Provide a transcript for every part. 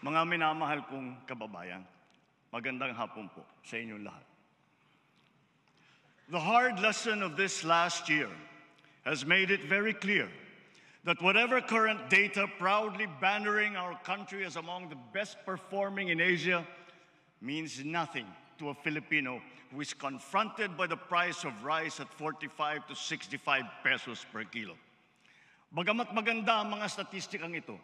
Mga minamahal kong kababayan, magandang hapon po sa inyong lahat. The hard lesson of this last year has made it very clear that whatever current data proudly bannering our country as among the best performing in Asia means nothing to a Filipino who is confronted by the price of rice at 45 to 65 pesos per kilo. Bagamat maganda ang mga statistikang ito,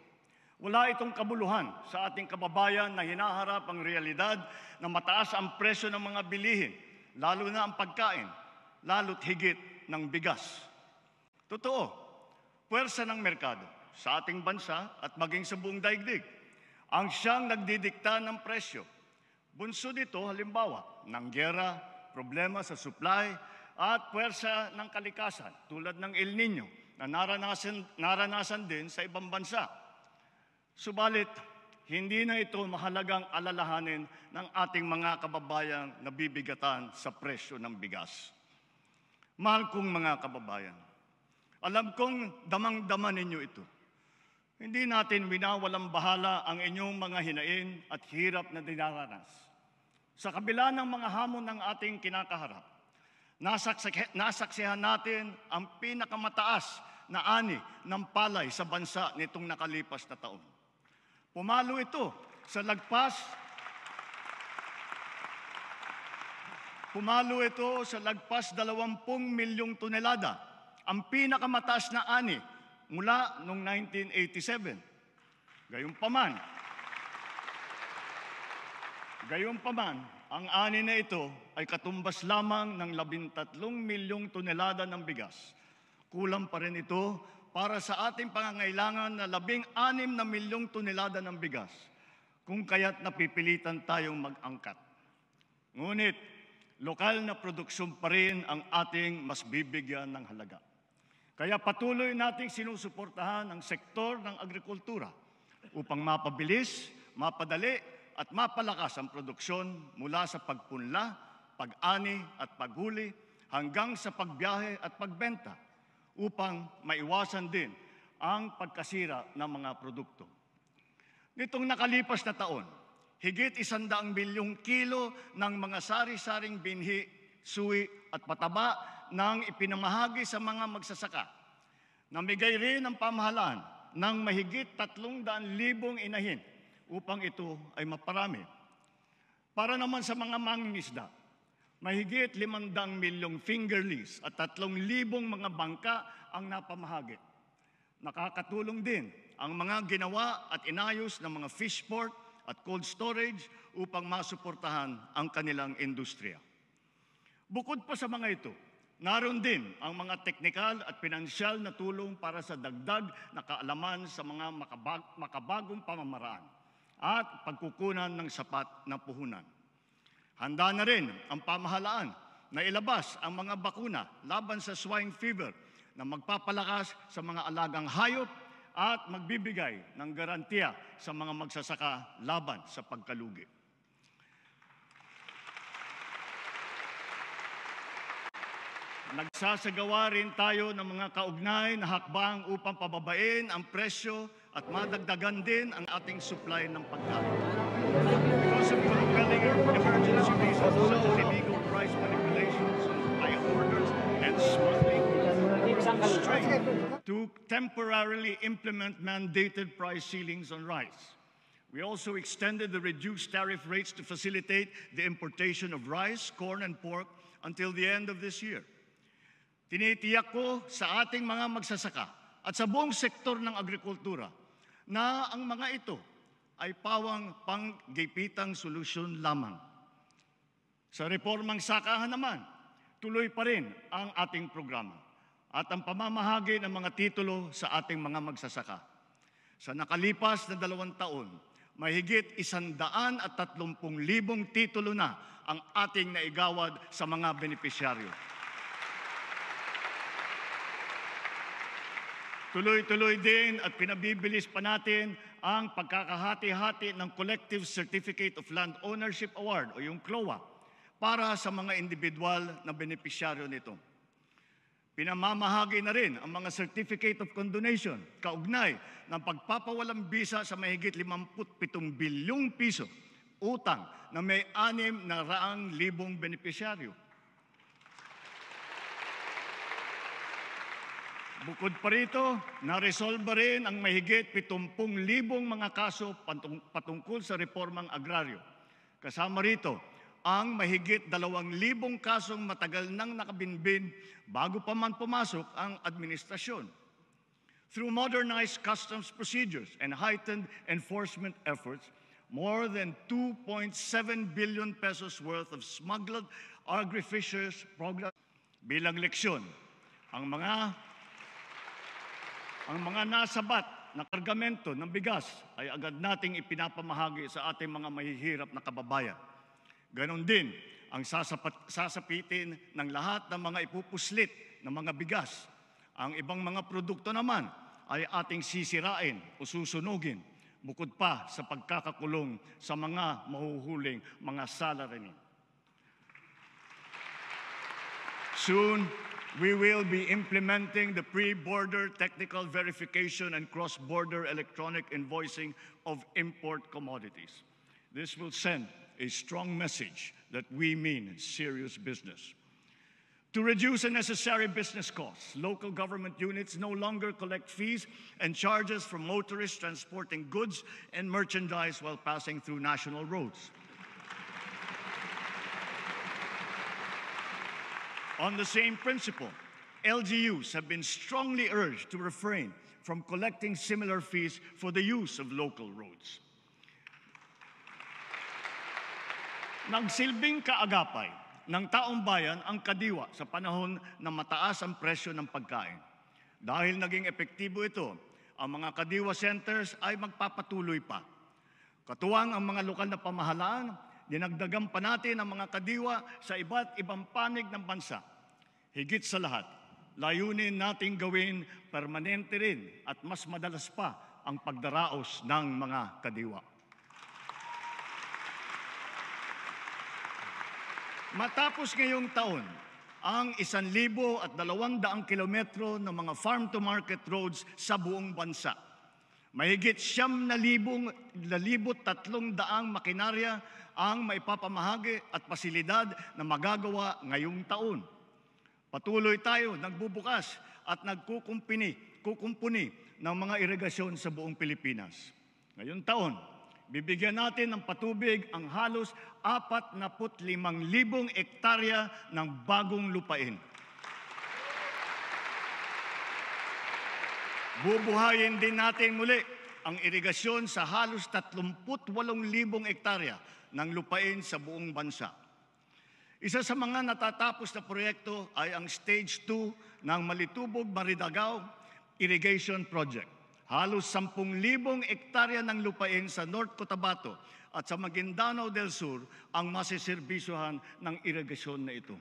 wala itong kabuluhan sa ating kababayan na hinaharap ang realidad na mataas ang presyo ng mga bilihin, lalo na ang pagkain, lalo't higit ng bigas. Totoo, puwersa ng merkado sa ating bansa at maging sa buong daigdig ang siyang nagdidikta ng presyo. Bunso dito halimbawa ng giyera, problema sa supply at puwersa ng kalikasan tulad ng El Nino na naranasan din sa ibang bansa. Subalit, hindi na ito mahalagang alalahanin ng ating mga kababayan na bibigatan sa presyo ng bigas. Mahal kong mga kababayan, alam kong damang-dama ninyo ito. Hindi natin winawalang bahala ang inyong mga hinain at hirap na dinaranas. Sa kabila ng mga hamon ng ating kinakaharap, nasaksihan natin ang pinakamataas na ani ng palay sa bansa nitong nakalipas na taon. Pumalo ito sa lagpas 20 milyong tonelada, ang pinakamataas na ani mula noong 1987. Gayunpaman, ang ani na ito ay katumbas lamang ng 13 milyong tonelada ng bigas. Kulang pa rin ito para sa ating pangangailangan na 16 na milyong tonelada ng bigas, kung kaya't napipilitan tayong mag-angkat. Ngunit, lokal na produksyon pa rin ang ating mas bibigyan ng halaga. Kaya patuloy nating sinusuportahan ang sektor ng agrikultura upang mapabilis, mapadali at mapalakas ang produksyon mula sa pagpunla, pag-ani at paghuli hanggang sa pagbiyahe at pagbenta, upang maiwasan din ang pagkasira ng mga produkto. Nitong nakalipas na taon, higit 100 milyong kilo ng mga sari-saring binhi, suwi at pataba nang ipinamahagi sa mga magsasaka. Namigay rin ang pamahalaan ng mahigit 300,000 inahin upang ito ay maparami. Para naman sa mga mangingisda, mahigit 500 milyong fingerlings at 3,000 mga bangka ang napamahagi. Nakakatulong din ang mga ginawa at inayos ng mga fish port at cold storage upang masuportahan ang kanilang industriya. Bukod pa sa mga ito, naroon din ang mga teknikal at pinansyal na tulong para sa dagdag na kaalaman sa mga makabagong pamamaraan at pagkukunan ng sapat na puhunan. Handa na rin ang pamahalaan na ilabas ang mga bakuna laban sa swine fever na magpapalakas sa mga alagang hayop at magbibigay ng garantiya sa mga magsasaka laban sa pagkalugi. Nagsasagawa rin tayo ng mga kaugnay na hakbang upang pababain ang presyo at madagdagan din ang ating supply ng pagkain. Because of prevailing emergency reasons such as illegal price manipulations, high orders, and smuggling, to temporarily implement mandated price ceilings on rice. We also extended the reduced tariff rates to facilitate the importation of rice, corn, and pork until the end of this year. Tinitiyak ko sa ating mga magsasaka at sa buong sektor ng agrikultura na ang mga ito ay pawang panggipitang solusyon lamang. Sa reformang sakahan naman, tuloy pa rin ang ating programa at ang pamamahagi ng mga titulo sa ating mga magsasaka. Sa nakalipas na 2 taon, mahigit 130,000 titulo na ang ating naigawad sa mga benepisyaryo. Tuloy-tuloy din at pinabibilis pa natin ang pagkakahati-hati ng Collective Certificate of Land Ownership Award o yung CLOA para sa mga individual na benepisyaryo nito. Pinamamahagi na rin ang mga Certificate of Condonation kaugnay ng pagpapawalang bisa sa mahigit 57 bilyong piso utang na may 600,000 benepisyaryo. Bukod pa rito, naresolba rin ang mahigit 70,000 mga kaso patungkol sa reformang agraryo. Kasama rito ang mahigit 2,000 kasong matagal nang nakabinbin bago pa man pumasok ang administrasyon. Through modernized customs procedures and heightened enforcement efforts, more than 2.7 billion pesos worth of smuggled agri-fishers program. Bilang leksyon, ang mga nasabat na kargamento ng bigas ay agad nating ipinapamahagi sa ating mga mahihirap na kababayan. Ganon din ang sasapitin ng lahat ng mga ipupuslit ng mga bigas. Ang ibang mga produkto naman ay ating sisirain o susunugin, bukod pa sa pagkakakulong sa mga mahuhuling mga salaryman. Soon, we will be implementing the pre-border technical verification and cross-border electronic invoicing of import commodities. This will send a strong message that we mean serious business. To reduce unnecessary business costs, local government units no longer collect fees and charges from motorists transporting goods and merchandise while passing through national roads. On the same principle, LGUs have been strongly urged to refrain from collecting similar fees for the use of local roads. Nagsilbing kaagapay ng taong bayan ang kadiwa sa panahon na mataas ang presyo ng pagkain. Dahil naging epektibo ito, ang mga kadiwa centers ay magpapatuloy pa. Katuwang ang mga lokal na pamahalaan, dinagdagan pa natin ang mga kadiwa sa iba't ibang panig ng bansa. Higit sa lahat, layunin nating gawin permanente rin at mas madalas pa ang pagdaraos ng mga kadiwa. Matapos ngayong taon, ang 1,200 kilometro ng mga farm-to-market roads sa buong bansa. Mahigit 9,300 makinarya ang maipapamahagi at pasilidad na magagawa ngayong taon. Patuloy tayo nagbubukas at kukumpuni ng mga irigasyon sa buong Pilipinas. Ngayong taon, bibigyan natin ng patubig ang halos 45,000 hektarya ng bagong lupain. Bubuhayin din natin muli ang irigasyon sa halos 38,000 hektarya ng lupain sa buong bansa. Isa sa mga natatapos na proyekto ay ang Stage 2 ng Malitubog-Maridagao Irrigation Project. Halos 10,000 hektarya ng lupain sa North Cotabato at sa Maguindanao del Sur ang masiserbisyuhan ng irigasyon na ito.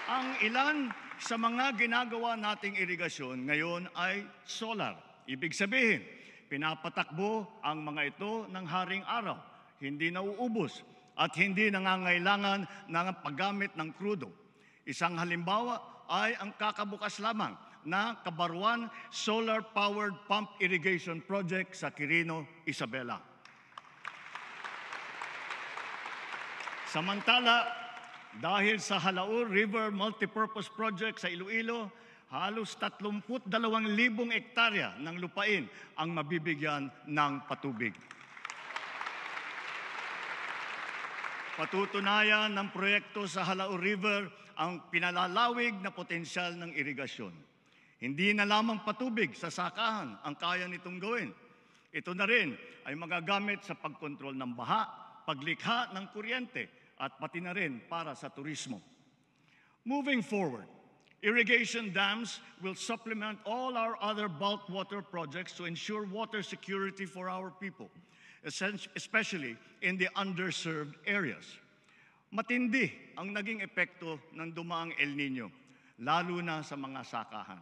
Ang ilan sa mga ginagawa nating irigasyon ngayon ay solar. Ibig sabihin, pinapatakbo ang mga ito ng haring araw, hindi nauubos at hindi nangangailangan ng paggamit ng krudo. Isang halimbawa ay ang kakabukas lamang na Kabaruan Solar-Powered Pump Irrigation Project sa Quirino, Isabela. Samantala, dahil sa Halaur River Multipurpose Project sa Iloilo, halos 32,000 hektarya ng lupain ang mabibigyan ng patubig. Patutunayan ng proyekto sa Halaur River ang pinalalawig na potensyal ng irigasyon. Hindi na lamang patubig sa sakahan ang kaya nitong gawin. Ito na rin ay magagamit sa pagkontrol ng baha, paglikha ng kuryente, at pati na rin para sa turismo. Moving forward, irrigation dams will supplement all our other bulk water projects to ensure water security for our people, especially in the underserved areas. Matindi ang naging epekto ng dumaang El Nino, lalo na sa mga sakahan.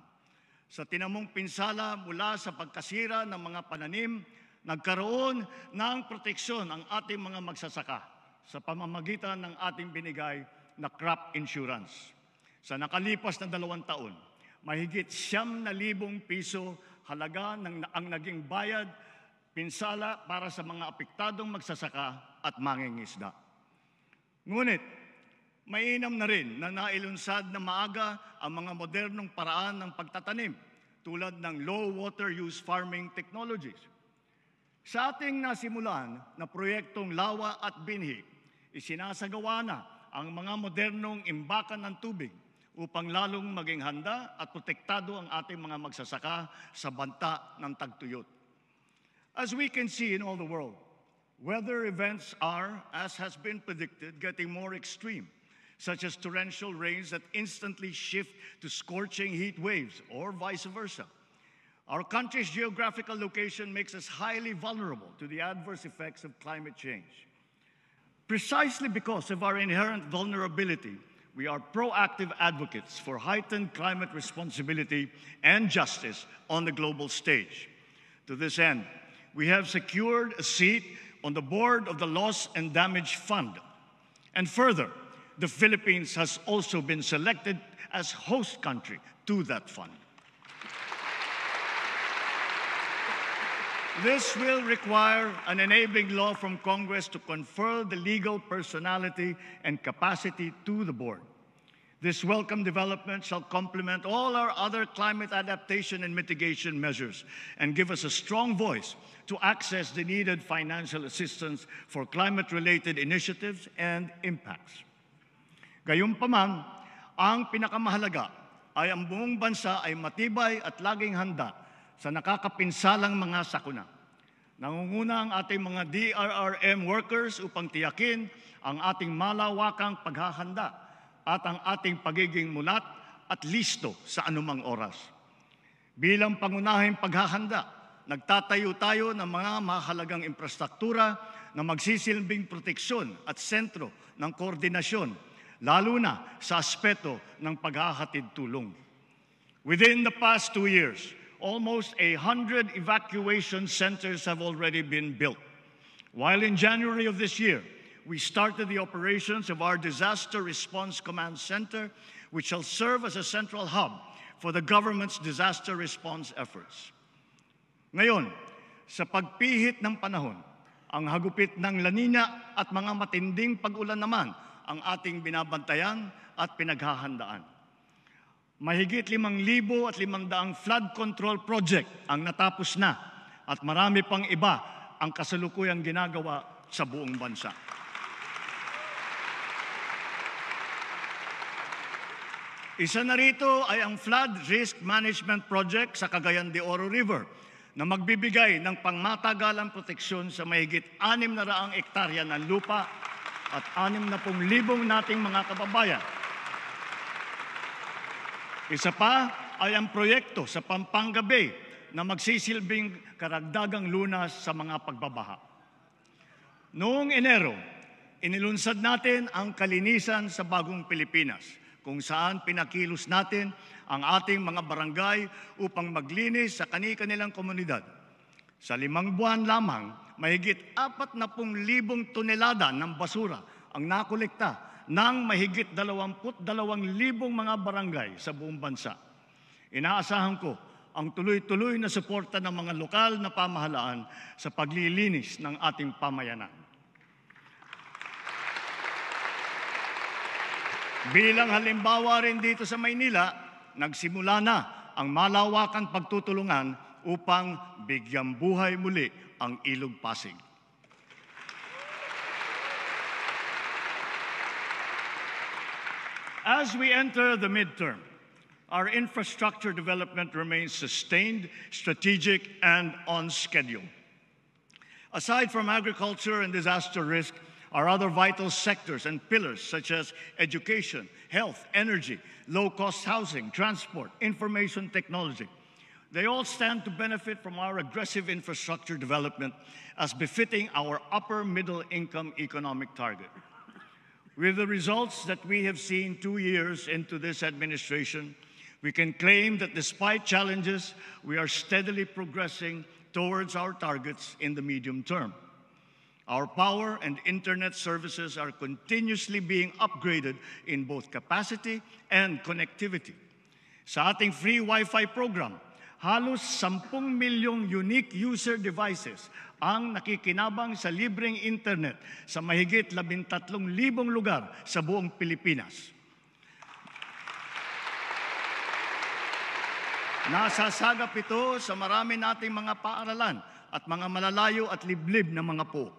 Sa tinamong pinsala mula sa pagkasira ng mga pananim, nagkaroon ng proteksyon ang ating mga magsasaka sa pamamagitan ng ating binigay na crop insurance. Sa nakalipas na 2 taon, mahigit 9,000 piso halaga ang naging bayad pinsala para sa mga apektadong magsasaka at mangingisda. Ngunit, mainam na rin na nailunsad na maaga ang mga modernong paraan ng pagtatanim tulad ng low water use farming technologies. Sa ating nasimulan na proyektong Lawa at Binhi, isinasagawa na ang mga modernong imbakan ng tubig upang lalong maging handa at protektado ang ating mga magsasaka sa banta ng tagtuyot. As we can see in all the world, weather events are, as has been predicted, getting more extreme, such as torrential rains that instantly shift to scorching heat waves or vice versa. Our country's geographical location makes us highly vulnerable to the adverse effects of climate change. Precisely because of our inherent vulnerability, we are proactive advocates for heightened climate responsibility and justice on the global stage. To this end, we have secured a seat on the board of the Loss and Damage Fund. And further, the Philippines has also been selected as host country to that fund. This will require an enabling law from Congress to confer the legal personality and capacity to the board. This welcome development shall complement all our other climate adaptation and mitigation measures and give us a strong voice to access the needed financial assistance for climate-related initiatives and impacts. Gayunpaman, ang pinakamahalaga ay ang buong bansa ay matibay at laging handa sa nakakapinsalang mga sakuna. Nangunguna ang ating mga DRRM workers upang tiyakin ang ating malawakang paghahanda at ang ating pagiging mulat at listo sa anumang oras. Bilang pangunahing paghahanda, nagtatayo tayo ng mga mahalagang infrastruktura na magsisilbing proteksyon at sentro ng koordinasyon, lalo na sa aspeto ng paghahatid tulong. Within the past 2 years, almost 100 evacuation centers have already been built. While in January of this year, we started the operations of our Disaster Response Command Center, which shall serve as a central hub for the government's disaster response efforts. Ngayon, sa pagpihit ng panahon, ang hagupit ng La Nina at mga matinding pag-ulan naman ang ating binabantayan at pinaghahandaan. Mahigit 5,500 flood control project ang natapos na at marami pang iba ang kasalukuyang ginagawa sa buong bansa. Isa na rito ay ang Flood Risk Management Project sa Cagayan de Oro River na magbibigay ng pangmatagalang proteksyon sa mahigit 600 ektarya ng lupa at 60,000 nating mga kababayan. Isa pa ay ang proyekto sa Pampanga Bay na magsisilbing karagdagang lunas sa mga pagbabaha. Noong Enero, inilunsad natin ang Kalinisan sa Bagong Pilipinas, kung saan pinakilos natin ang ating mga barangay upang maglinis sa kani-kanilang komunidad. Sa 5 buwan lamang, mahigit 40,000 tonelada ng basura ang nakolekta ng mahigit 22,000 mga barangay sa buong bansa. Inaasahan ko ang tuloy-tuloy na suporta ng mga lokal na pamahalaan sa paglilinis ng ating pamayanan. Bilang halimbawa rin dito sa Maynila, nagsimula na ang malawakang pagtutulungan upang bigyang buhay muli ang Ilog Pasig. As we enter the midterm, our infrastructure development remains sustained, strategic, and on schedule. Aside from agriculture and disaster risk, our other vital sectors and pillars such as education, health, energy, low-cost housing, transport, information technology, they all stand to benefit from our aggressive infrastructure development as befitting our upper middle income economic target. With the results that we have seen 2 years into this administration, we can claim that despite challenges, we are steadily progressing towards our targets in the medium term. Our power and internet services are continuously being upgraded in both capacity and connectivity. Sa ating free Wi-Fi program, halos 10 milyong unique user devices ang nakikinabang sa libreng internet sa mahigit 13,000 lugar sa buong Pilipinas. Nasasagap ito sa marami nating mga paaralan at mga malalayo at liblib na mga po.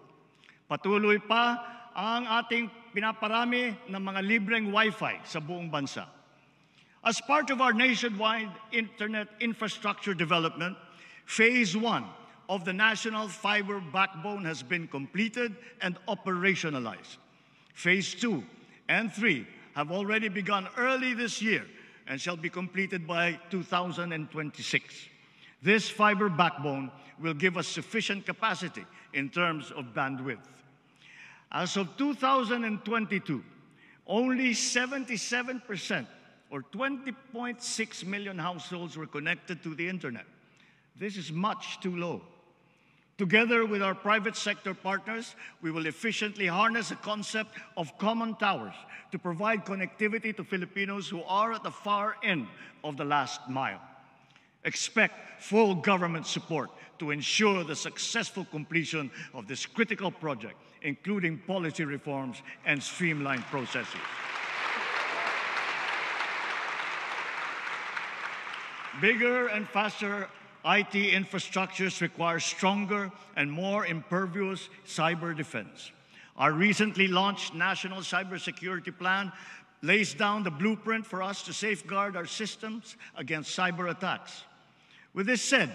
Patuloy pa ang ating pinaparami ng mga libreng Wi-Fi sa buong bansa. As part of our nationwide internet infrastructure development, Phase 1 of the National Fiber Backbone has been completed and operationalized. Phase 2 and 3 have already begun early this year and shall be completed by 2026. This fiber backbone will give us sufficient capacity in terms of bandwidth. As of 2022, only 77% or 20.6 million households were connected to the internet. This is much too low. Together with our private sector partners, we will efficiently harness the concept of common towers to provide connectivity to Filipinos who are at the far end of the last mile. Expect full government support to ensure the successful completion of this critical project, including policy reforms and streamlined processes. Bigger and faster IT infrastructures require stronger and more impervious cyber defense. Our recently launched National Cybersecurity Plan lays down the blueprint for us to safeguard our systems against cyber attacks. With this said,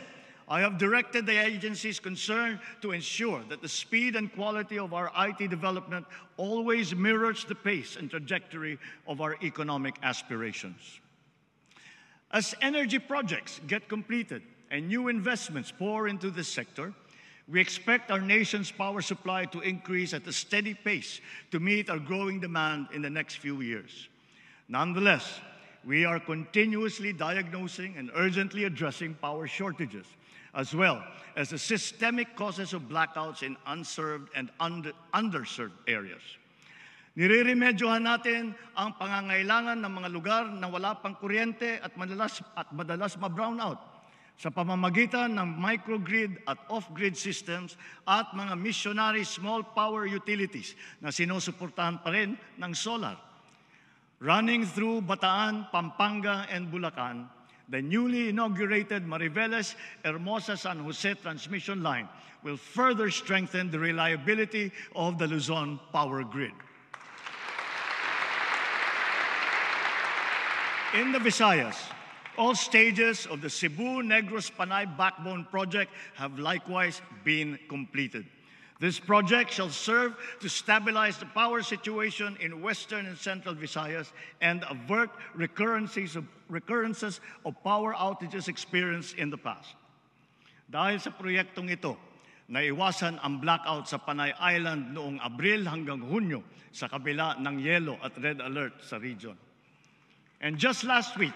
I have directed the agencies concerned to ensure that the speed and quality of our IT development always mirrors the pace and trajectory of our economic aspirations. As energy projects get completed and new investments pour into this sector, we expect our nation's power supply to increase at a steady pace to meet our growing demand in the next few years. Nonetheless, we are continuously diagnosing and urgently addressing power shortages, as well as the systemic causes of blackouts in unserved and underserved areas. Nireremedyohan natin ang pangangailangan ng mga lugar na wala pang kuryente at madalas ma-brownout sa pamamagitan ng microgrid at off-grid systems at mga missionary small power utilities na sinusuportahan pa rin ng solar. Running through Bataan, Pampanga, and Bulacan, the newly inaugurated Mariveles Hermosa San Jose transmission line will further strengthen the reliability of the Luzon power grid. In the Visayas, all stages of the Cebu-Negros-Panay Backbone Project have likewise been completed. This project shall serve to stabilize the power situation in Western and Central Visayas and avert recurrences of power outages experienced in the past. Dahil sa proyektong ito, naiwasan ang blackout sa Panay Island noong Abril hanggang Hunyo sa kabila ng yellow at red alert sa region. And just last week,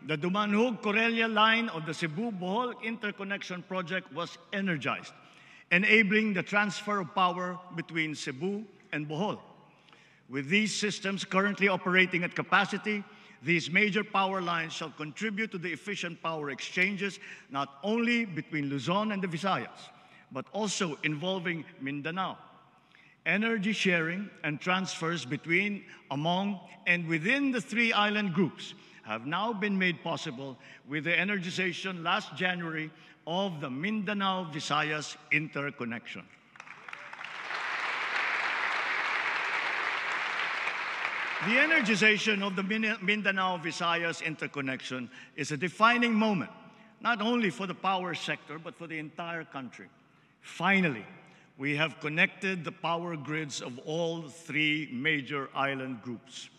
the Dumanhog-Corelia line of the Cebu-Bohol Interconnection Project was energized, enabling the transfer of power between Cebu and Bohol. With these systems currently operating at capacity, these major power lines shall contribute to the efficient power exchanges not only between Luzon and the Visayas, but also involving Mindanao. Energy sharing and transfers between, among, and within the three island groups have now been made possible with the energization last January of the Mindanao-Visayas interconnection. The energization of the Mindanao-Visayas interconnection is a defining moment, not only for the power sector, but for the entire country. Finally, we have connected the power grids of all three major island groups.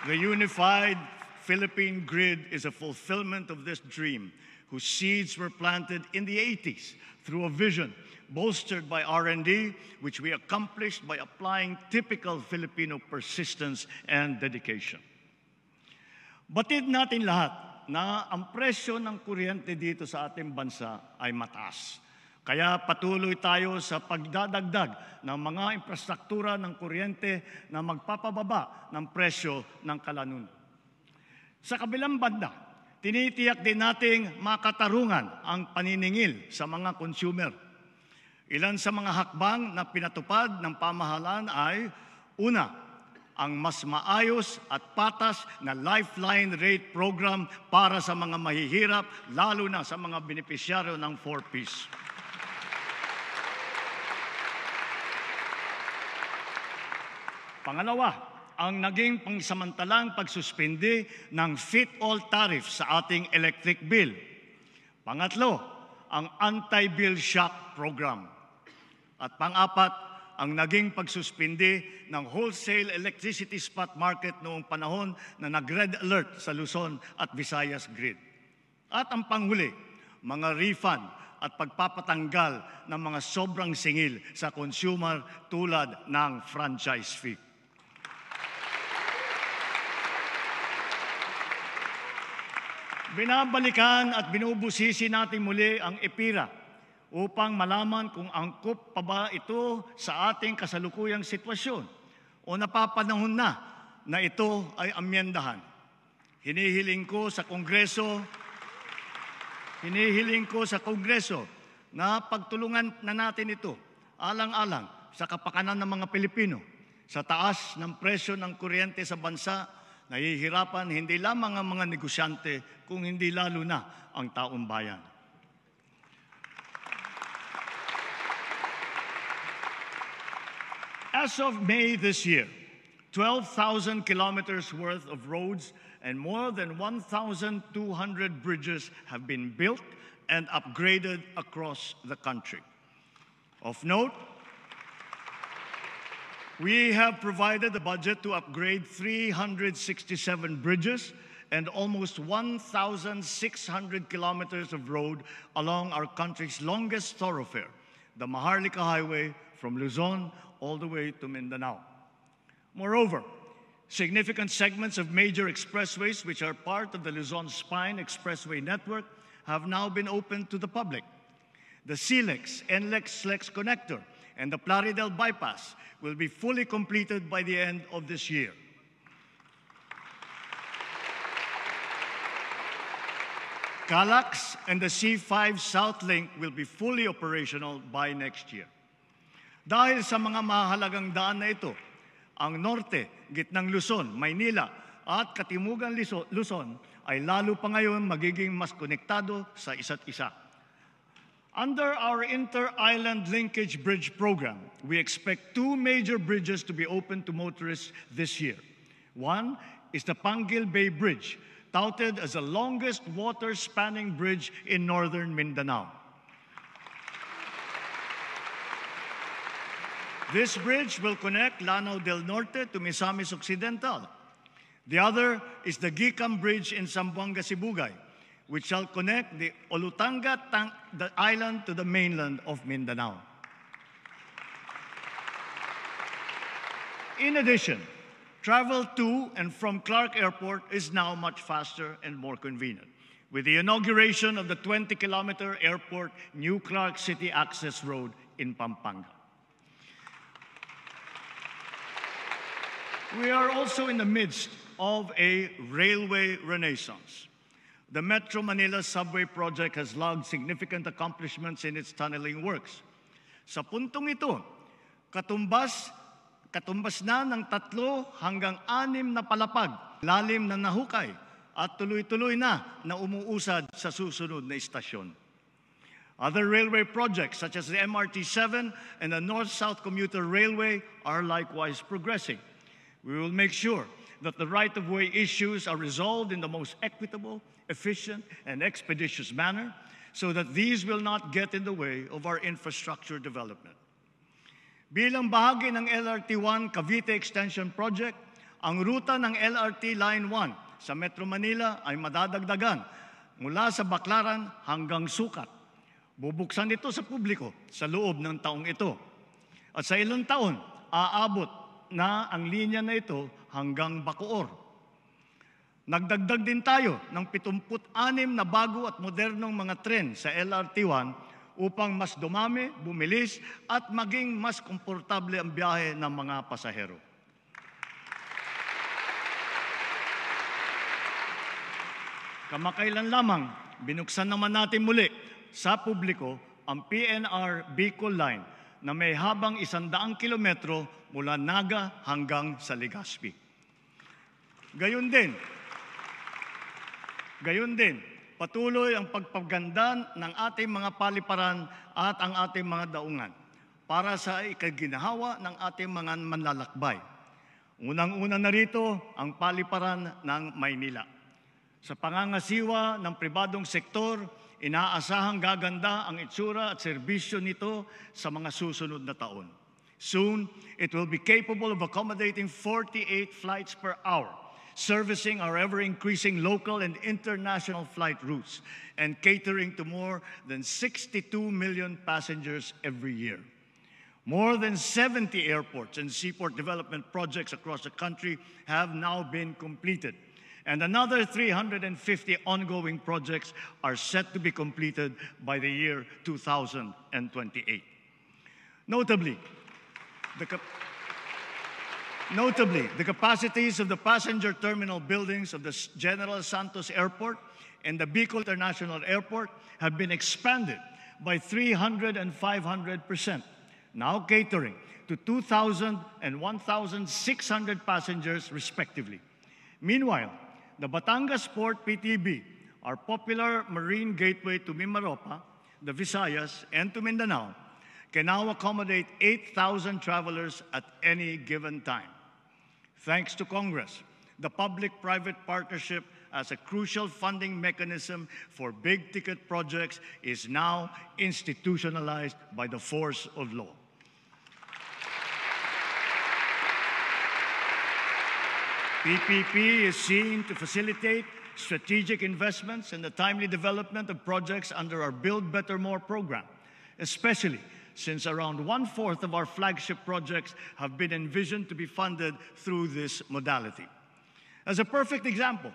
The unified Philippine grid is a fulfillment of this dream, whose seeds were planted in the 80s through a vision bolstered by R&D, which we accomplished by applying typical Filipino persistence and dedication. Batid natin lahat na ang presyo ng kuryente dito sa ating bansa ay mataas. Kaya patuloy tayo sa pagdadagdag ng mga infrastruktura ng kuryente na magpapababa ng presyo ng kalanunan. Sa kabilang banda, tinitiyak din nating makatarungan ang paniningil sa mga consumer. Ilan sa mga hakbang na pinatupad ng pamahalaan ay, una, ang mas maayos at patas na Lifeline Rate Program para sa mga mahihirap, lalo na sa mga benepisyaryo ng 4Ps. Pangalawa, ang naging pangsamantalang pagsuspindi ng fit-all tariff sa ating electric bill. Pangatlo, ang anti-bill shock program. At pang-apat, ang naging pagsuspindi ng wholesale electricity spot market noong panahon na nag-red alert sa Luzon at Visayas grid. At ang panghuli, mga refund at pagpapatanggal ng mga sobrang singil sa consumer tulad ng franchise fee. Binabalikan at binubusisi natin muli ang EPIRA upang malaman kung angkop pa ba ito sa ating kasalukuyang sitwasyon o napapanahon na ito ay amyendahan. Hinihiling ko sa Kongreso na pagtulungan na natin ito alang-alang sa kapakanan ng mga Pilipino. Sa taas ng presyo ng kuryente sa bansa, nahihirapan hindi lamang ang mga negosyante, kung hindi lalo na ang taong bayan. As of May this year, 12,000 kilometers worth of roads and more than 1,200 bridges have been built and upgraded across the country. Of note, we have provided a budget to upgrade 367 bridges and almost 1,600 kilometers of road along our country's longest thoroughfare, the Maharlika Highway from Luzon all the way to Mindanao. Moreover, significant segments of major expressways which are part of the Luzon Spine Expressway network have now been opened to the public. The SLEX connector and the Plaridel bypass will be fully completed by the end of this year. CALAX and the C5 South Link will be fully operational by next year. Dahil sa mga mahalagang daan na ito, ang norte, gitnang Luzon, Maynila at katimugang Luzon ay lalo pa ngayon magiging mas konektado sa isa't isa. Under our Inter-Island Linkage Bridge Program, we expect 2 major bridges to be opened to motorists this year. One is the Panguil Bay Bridge, touted as the longest water-spanning bridge in northern Mindanao. This bridge will connect Lanao del Norte to Misamis Occidental. The other is the Gicam Bridge in Zamboanga, Sibugay, which shall connect the Olutanga the island to the mainland of Mindanao. In addition, travel to and from Clark Airport is now much faster and more convenient, with the inauguration of the 20-kilometer airport New Clark City Access Road in Pampanga. We are also in the midst of a railway renaissance. The Metro Manila Subway Project has logged significant accomplishments in its tunneling works. Sa puntong ito, katumbas na ng 3 hanggang 6 na palapag, lalim na nahukay at tuloy-tuloy na umuusad sa susunod na istasyon. Other railway projects such as the MRT-7 and the North-South Commuter Railway are likewise progressing. We will make sure that the right-of-way issues are resolved in the most equitable, efficient, and expeditious manner so that these will not get in the way of our infrastructure development. Bilang bahagi ng LRT-1 Cavite Extension Project, ang ruta ng LRT Line 1 sa Metro Manila ay madadagdagan mula sa Baclaran hanggang Sucat. Bubuksan ito sa publiko sa loob ng taong ito. At sa ilang taon, aabot na ang linya na ito hanggang Bacoor. Nagdagdag din tayo ng 76 na bago at modernong mga tren sa LRT1 upang mas dumami, bumilis at maging mas komportable ang biyahe ng mga pasahero. Kamakailan lamang, binuksan naman natin muli sa publiko ang PNR Bicol Line na may habang 100 kilometro mula Naga hanggang sa Legazpi. Gayon din, patuloy ang pagpaganda ng ating mga paliparan at ang ating mga daungan para sa ikaginahawa ng ating mga manlalakbay. Unang-una na rito ang paliparan ng Maynila. Sa pangangasiwa ng pribadong sektor, inaasahang gaganda ang itsura at serbisyo nito sa mga susunod na taon. Soon, it will be capable of accommodating 48 flights per hour, servicing our ever-increasing local and international flight routes, and catering to more than 62 million passengers every year. More than 70 airports and seaport development projects across the country have now been completed, and another 350 ongoing projects are set to be completed by the year 2028. Notably, the capacities of the passenger terminal buildings of the General Santos Airport and the Bicol International Airport have been expanded by 300 and 500%, now catering to 2,000 and 1,600 passengers respectively. Meanwhile, the Batangas Port PTB, our popular marine gateway to Mimaropa, the Visayas, and to Mindanao, can now accommodate 8,000 travelers at any given time. Thanks to Congress, the public-private partnership as a crucial funding mechanism for big-ticket projects is now institutionalized by the force of law. PPP is seen to facilitate strategic investments and the timely development of projects under our Build Better More program, especially since around 1/4 of our flagship projects have been envisioned to be funded through this modality. As a perfect example,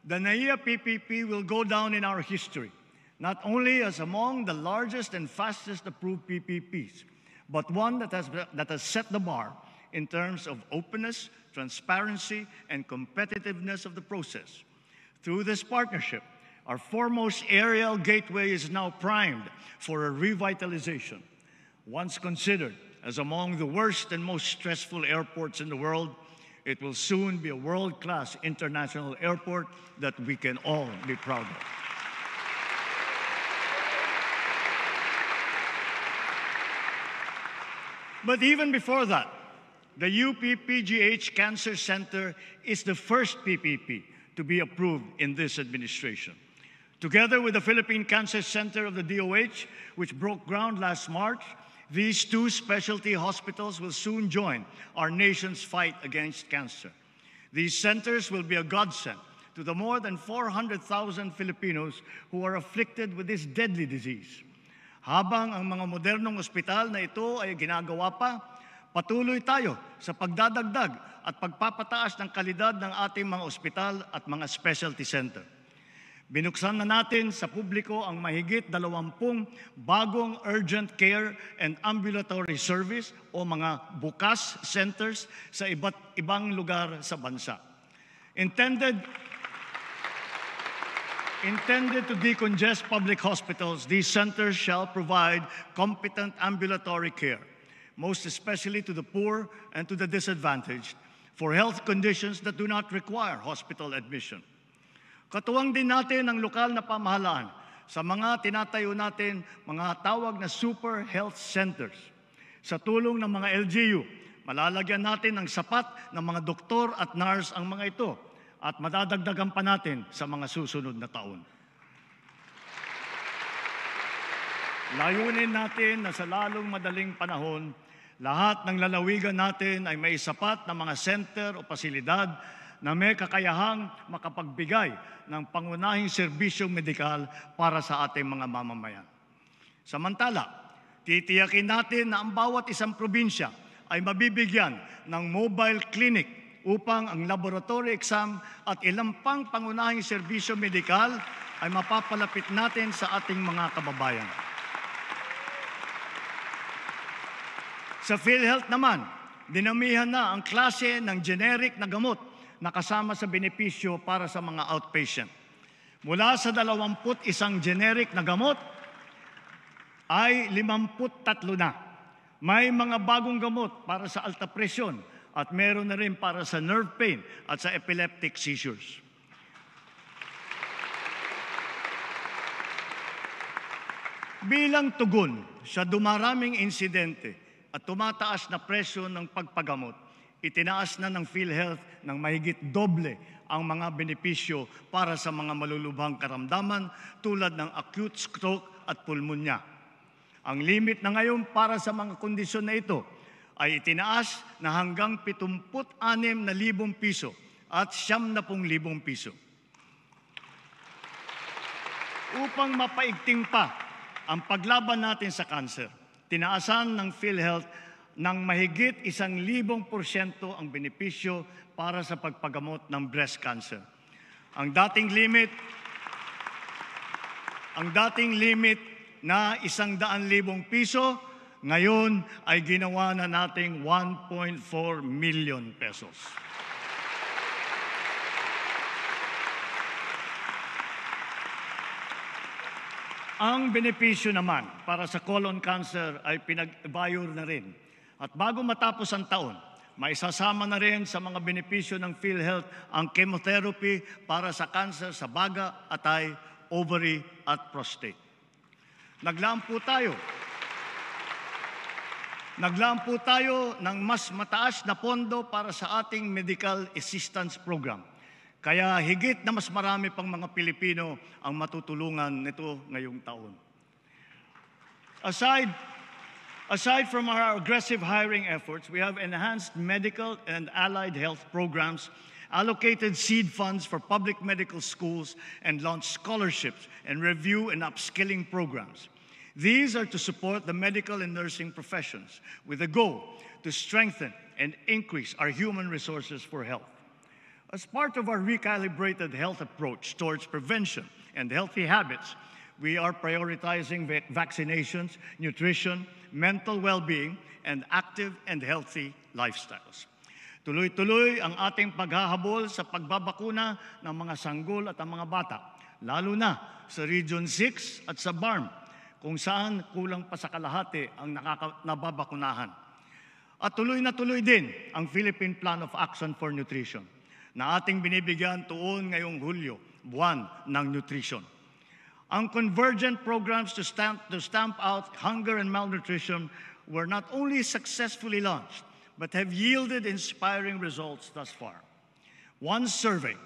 the NAIA PPP will go down in our history, not only as among the largest and fastest approved PPPs, but one that has set the bar in terms of openness, transparency, and competitiveness of the process. Through this partnership, our foremost aerial gateway is now primed for a revitalization. Once considered as among the worst and most stressful airports in the world, it will soon be a world-class international airport that we can all be proud of. But even before that, the UP-PGH Cancer Center is the first PPP to be approved in this administration. Together with the Philippine Cancer Center of the DOH, which broke ground last March, these two specialty hospitals will soon join our nation's fight against cancer. These centers will be a godsend to the more than 400,000 Filipinos who are afflicted with this deadly disease. Habang ang mga modernong ospital na ito ay ginagawa pa, patuloy tayo sa pagdadagdag at pagpapataas ng kalidad ng ating mga ospital at mga specialty center. Binuksan na natin sa publiko ang mahigit 20 bagong urgent care and ambulatory service o mga bukas centers sa iba't ibang lugar sa bansa. Intended to decongest public hospitals, these centers shall provide competent ambulatory care, most especially to the poor and to the disadvantaged, for health conditions that do not require hospital admission. Katuwang din natin ang lokal na pamahalaan sa mga tinatayo natin mga tawag na super health centers. Sa tulong ng mga LGU, malalagyan natin ng sapat na mga doktor at nurse ang mga ito at madadagdagan pa natin sa mga susunod na taon. Layunin natin na sa lalong madaling panahon, lahat ng lalawigan natin ay may sapat na mga center o pasilidad na may kakayahang makapagbigay ng pangunahing serbisyong medikal para sa ating mga mamamayan. Samantala, titiyakin natin na ang bawat isang probinsya ay mabibigyan ng mobile clinic upang ang laboratory exam at ilang pang pangunahing serbisyo medikal ay mapapalapit natin sa ating mga kababayan. Sa PhilHealth naman, dinamihan na ang klase ng generic na gamot na kasama sa benepisyo para sa mga outpatient. Mula sa 21 generic na gamot ay 53 na. May mga bagong gamot para sa alta presyon at meron na rin para sa nerve pain at sa epileptic seizures. Bilang tugon sa dumaraming insidente at tumataas na presyo ng pagpagamot, itinaas na ng PhilHealth ng mahigit doble ang mga benepisyo para sa mga malulubhang karamdaman tulad ng acute stroke at pulmonya. Ang limit na ngayon para sa mga kondisyon na ito ay itinaas na hanggang 76,000 piso at 70,000 piso. Upang mapaigting pa ang paglaban natin sa kanser, tinaasan ng PhilHealth ng mahigit 1,000% ang benepisyo para sa pagpagamot ng breast cancer. Ang dating limit na 100,000 piso, ngayon ay ginawa na nating 1.4 million pesos. Ang benepisyo naman para sa colon cancer ay pinag-evaluate na rin. At bago matapos ang taon, maisasama na rin sa mga benepisyo ng PhilHealth ang chemotherapy para sa cancer sa baga, atay, ovary at prostate. Naglaan po tayo ng mas mataas na pondo para sa ating medical assistance program. Kaya higit na mas marami pang mga Pilipino ang matutulungan nito ngayong taon. Aside from our aggressive hiring efforts, we have enhanced medical and allied health programs, allocated seed funds for public medical schools, and launched scholarships and review and upskilling programs. These are to support the medical and nursing professions with a goal to strengthen and increase our human resources for health. As part of our recalibrated health approach towards prevention and healthy habits, we are prioritizing vaccinations, nutrition, mental well-being, and active and healthy lifestyles. Tuloy-tuloy ang ating paghahabol sa pagbabakuna ng mga sanggol at ang mga bata, lalo na sa Region 6 at sa BARM, kung saan kulang pa sa kalahati ang nababakunahan. At tuloy na tuloy din ang Philippine Plan of Action for Nutrition na ating binibigyan tuon ngayong Hulyo, buwan ng nutrition. Ang convergent programs to stamp out hunger and malnutrition were not only successfully launched, but have yielded inspiring results thus far. One survey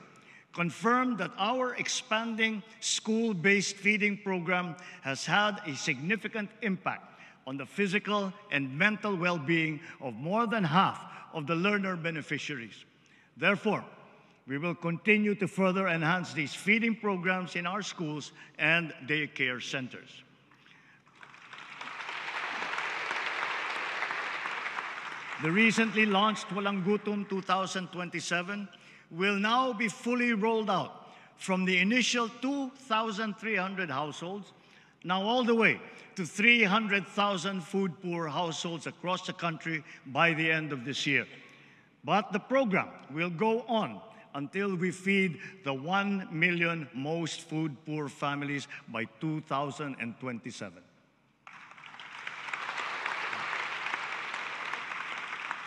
confirmed that our expanding school-based feeding program has had a significant impact on the physical and mental well-being of more than half of the learner beneficiaries. Therefore, we will continue to further enhance these feeding programs in our schools and daycare centers. The recently launched Walang Gutom 2027 will now be fully rolled out from the initial 2,300 households, now all the way to 300,000 food-poor households across the country by the end of this year. But the program will go on until we feed the 1 million most food-poor families by 2027.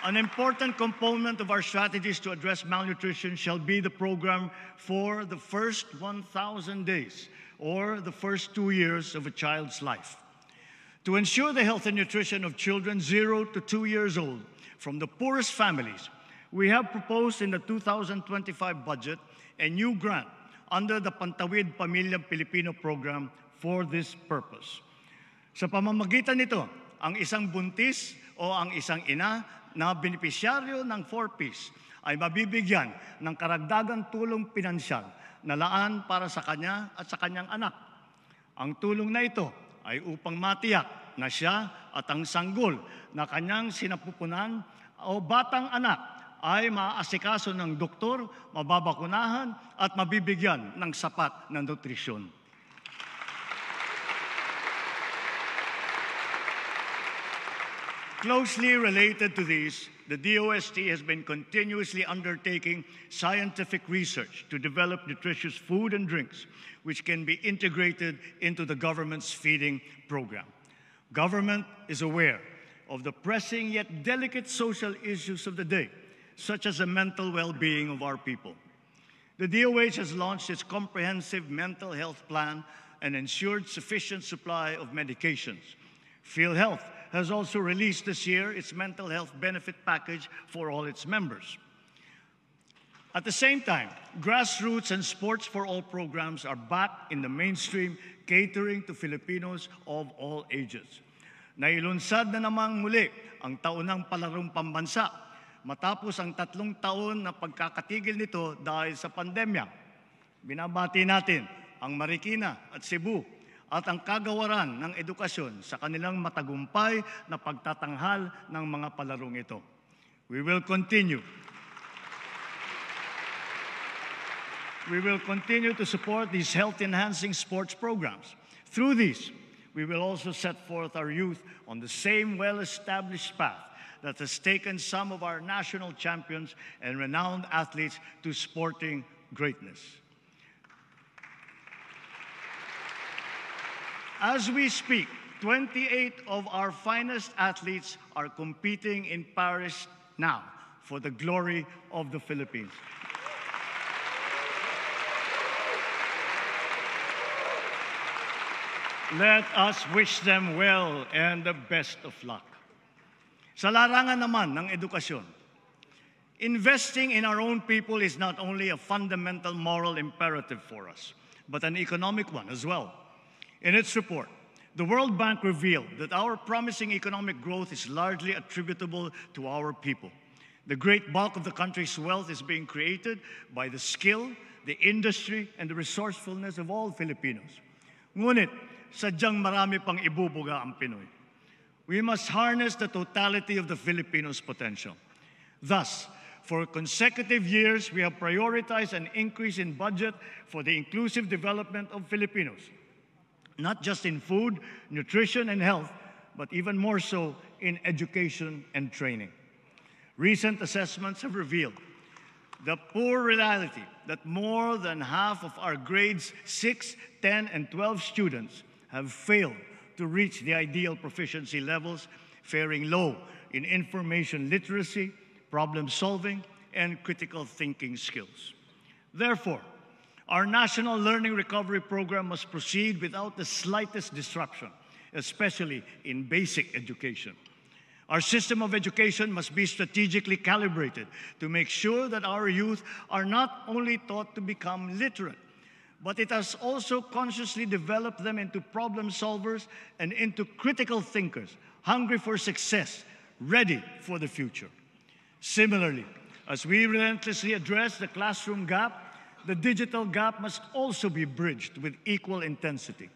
An important component of our strategies to address malnutrition shall be the program for the first 1,000 days, or the first 2 years of a child's life. To ensure the health and nutrition of children 0 to 2 years old from the poorest families, we have proposed in the 2025 budget a new grant under the Pantawid Pamilyang Pilipino program for this purpose. Sa pamamagitan nito, ang isang buntis o ang isang ina na benepisyaryo ng 4Ps ay mabibigyan ng karagdagang tulong pinansyal na laan para sa kanya at sa kanyang anak. Ang tulong na ito ay upang matiyak na siya at ang sanggol na kanyang sinapupunan o batang anak ay maaasikaso ng doktor, mababakunahan at mabibigyan ng sapat na nutrisyon. Closely related to these, the DOST has been continuously undertaking scientific research to develop nutritious food and drinks, which can be integrated into the government's feeding program. Government is aware of the pressing yet delicate social issues of the day, such as the mental well-being of our people. The DOH has launched its comprehensive mental health plan and ensured sufficient supply of medications. PhilHealth has also released this year its mental health benefit package for all its members. At the same time, grassroots and sports for all programs are back in the mainstream, catering to Filipinos of all ages. Nailunsad na namang muli ang taunang palarong pambansa matapos ang 3 taon na pagkakatigil nito dahil sa pandemya. Binabati natin ang Marikina at Cebu at ang kagawaran ng edukasyon sa kanilang matagumpay na pagtatanghal ng mga palarong ito. We will continue to support these health-enhancing sports programs. Through these, we will also set forth our youth on the same well-established path that has taken some of our national champions and renowned athletes to sporting greatness. As we speak, 28 of our finest athletes are competing in Paris now for the glory of the Philippines. Let us wish them well and the best of luck. Sa larangan naman ng edukasyon, investing in our own people is not only a fundamental moral imperative for us, but an economic one as well. In its report, the World Bank revealed that our promising economic growth is largely attributable to our people. The great bulk of the country's wealth is being created by the skill, the industry, and the resourcefulness of all Filipinos. Ngunit, sadyang marami pang ibubuga ang Pinoy. We must harness the totality of the Filipinos' potential. Thus, for consecutive years, we have prioritized an increase in budget for the inclusive development of Filipinos, not just in food, nutrition, and health, but even more so in education and training. Recent assessments have revealed the poor reality that more than half of our grades 6, 10, and 12 students have failed to reach the ideal proficiency levels, faring low in information literacy, problem solving, and critical thinking skills. Therefore, our National Learning Recovery Program must proceed without the slightest disruption, especially in basic education. Our system of education must be strategically calibrated to make sure that our youth are not only taught to become literate, but it has also consciously developed them into problem solvers and into critical thinkers, hungry for success, ready for the future. Similarly, as we relentlessly address the classroom gap, the digital gap must also be bridged with equal intensity.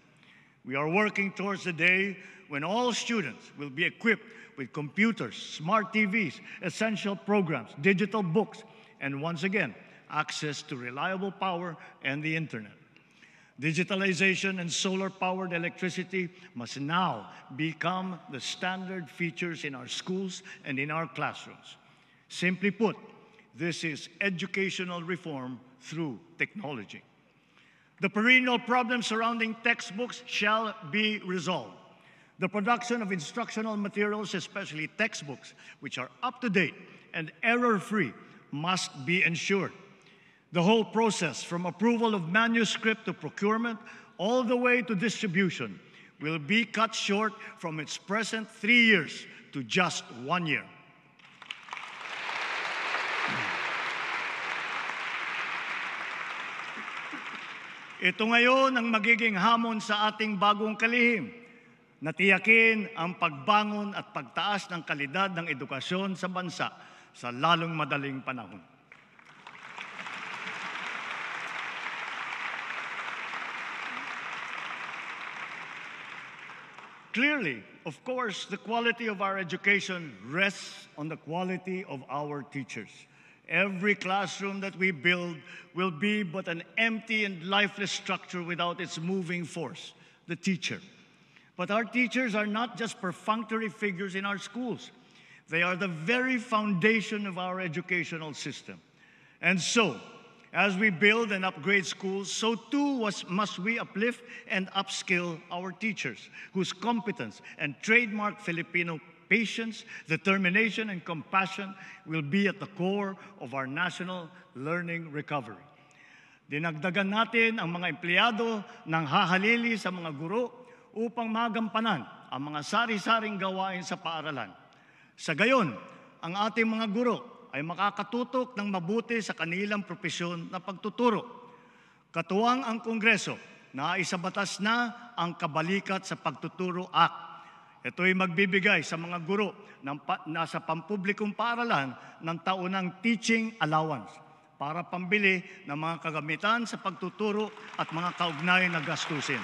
We are working towards the day when all students will be equipped with computers, smart TVs, essential programs, digital books, and once again, access to reliable power and the internet. Digitalization and solar-powered electricity must now become the standard features in our schools and in our classrooms. Simply put, this is educational reform through technology. The perennial problems surrounding textbooks shall be resolved. The production of instructional materials, especially textbooks, which are up-to-date and error-free, must be ensured. The whole process, from approval of manuscript to procurement, all the way to distribution, will be cut short from its present 3 years to just 1 year. Ito ngayon ang magiging hamon sa ating bagong kalihim, na tiyakin ang pagbangon at pagtaas ng kalidad ng edukasyon sa bansa sa lalong madaling panahon. Clearly, of course, the quality of our education rests on the quality of our teachers. every classroom that we build will be but an empty and lifeless structure without its moving force, the teacher. But our teachers are not just perfunctory figures in our schools. They are the very foundation of our educational system. And so, as we build and upgrade schools, so too must we uplift and upskill our teachers, whose competence and trademark Filipino patience, determination, and compassion will be at the core of our national learning recovery. Dinagdagan natin ang mga empleyado ng hahalili sa mga guro upang magampanan ang mga sari-saring gawain sa paaralan. Sa gayon, ang ating mga guro ay makakatutok ng mabuti sa kanilang propesyon na pagtuturo. Katuwang ang Kongreso na isabatas na ang Kabalikat sa Pagtuturo Act. Ito ay magbibigay sa mga guro ng nasa pampublikong paaralan ng taunang teaching allowance para pambili ng mga kagamitan sa pagtuturo at mga kaugnay na gastusin.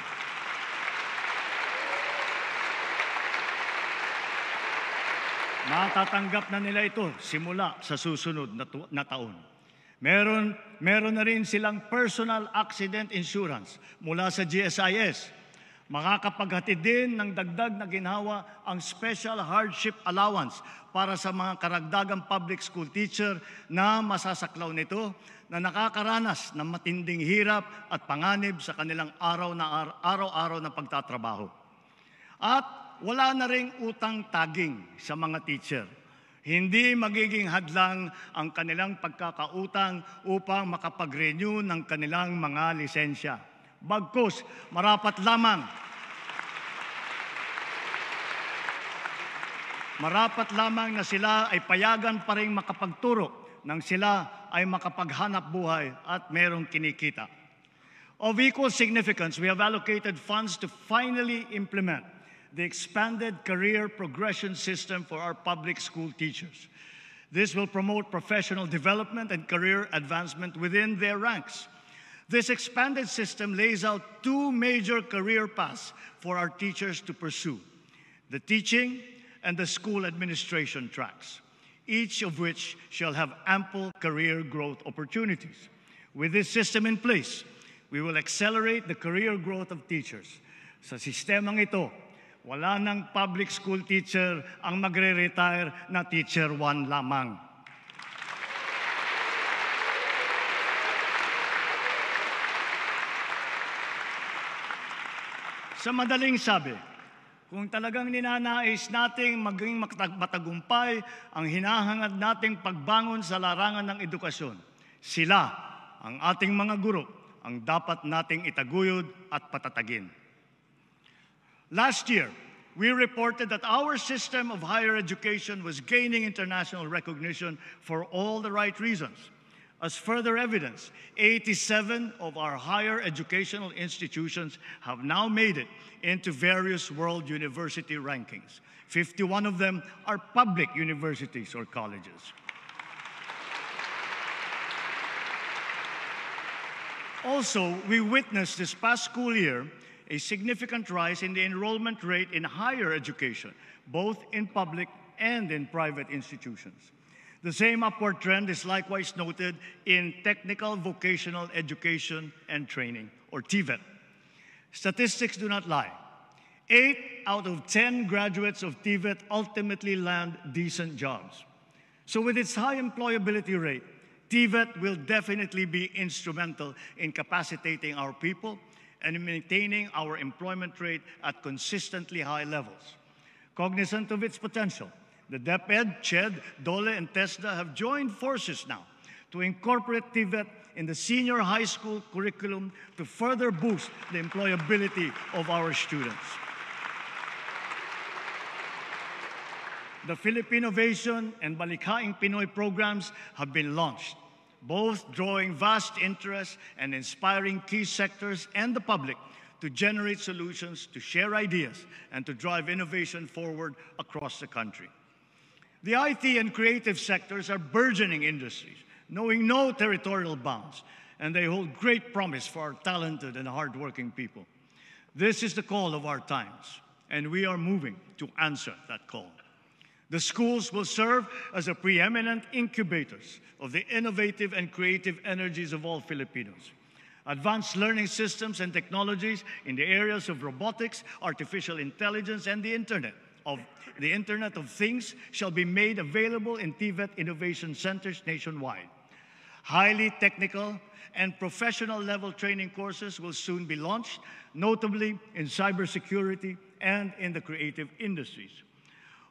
Matatanggap na nila ito simula sa susunod na taon. Meron na rin silang personal accident insurance mula sa GSIS. Makakapaghatid din ng dagdag na ginhawa ang Special Hardship Allowance para sa mga karagdagang public school teacher na masasaklaw nito na nakakaranas ng matinding hirap at panganib sa kanilang araw-araw na pagtatrabaho. At wala na ring utang taging sa mga teacher. Hindi magiging hadlang ang kanilang pagkakautang upang makapag-renew ng kanilang mga lisensya. Bagkus, marapat lamang na sila ay payagan pa rin makapagturo nang sila ay makapaghanap buhay at merong kinikita. Of equal significance, we have allocated funds to finally implement the expanded career progression system for our public school teachers. This will promote professional development and career advancement within their ranks. This expanded system lays out two major career paths for our teachers to pursue: the teaching and the school administration tracks, each of which shall have ample career growth opportunities. With this system in place, we will accelerate the career growth of teachers. Sa sistemang ito, wala ng public school teacher ang magre-retire na teacher 1 lamang. Sa madaling sabi, kung talagang ninanais nating maging matagumpay ang hinahangad nating pagbangon sa larangan ng edukasyon, sila, ang ating mga guro, ang dapat nating itaguyod at patatagin. Last year, we reported that our system of higher education was gaining international recognition for all the right reasons. As further evidence, 87 of our higher educational institutions have now made it into various world university rankings. 51 of them are public universities or colleges. Also, we witnessed this past school year a significant rise in the enrollment rate in higher education, both in public and in private institutions. The same upward trend is likewise noted in technical vocational education and training, or TVET. Statistics do not lie. 8 out of 10 graduates of TVET ultimately land decent jobs. So with its high employability rate, TVET will definitely be instrumental in capacitating our people and in maintaining our employment rate at consistently high levels. Cognizant of its potential, the DepEd, CHED, DOLE, and TESDA have joined forces now to incorporate TVET in the senior high school curriculum to further boost the employability of our students. The Philippinovation and Balikhaing Pinoy programs have been launched, both drawing vast interest and inspiring key sectors and the public to generate solutions, to share ideas, and to drive innovation forward across the country. The IT and creative sectors are burgeoning industries, knowing no territorial bounds, and they hold great promise for our talented and hardworking people. This is the call of our times, and we are moving to answer that call. The schools will serve as a preeminent incubators of the innovative and creative energies of all Filipinos. Advanced learning systems and technologies in the areas of robotics, artificial intelligence, and the Internet of Things shall be made available in TVET innovation centers nationwide. Highly technical and professional level training courses will soon be launched, notably in cybersecurity and in the creative industries.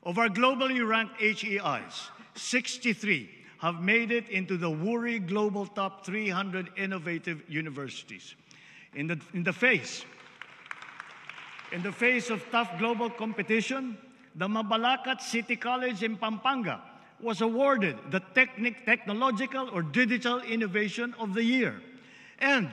Of our globally ranked HEIs, 63 have made it into the WURI Global Top 300 Innovative Universities. In the face of tough global competition, the Mabalacat City College in Pampanga was awarded the Technological or Digital Innovation of the Year. And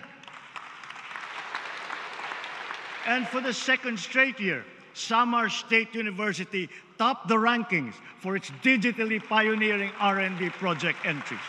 for the second straight year, Samar State University topped the rankings for its digitally pioneering R&D project entries.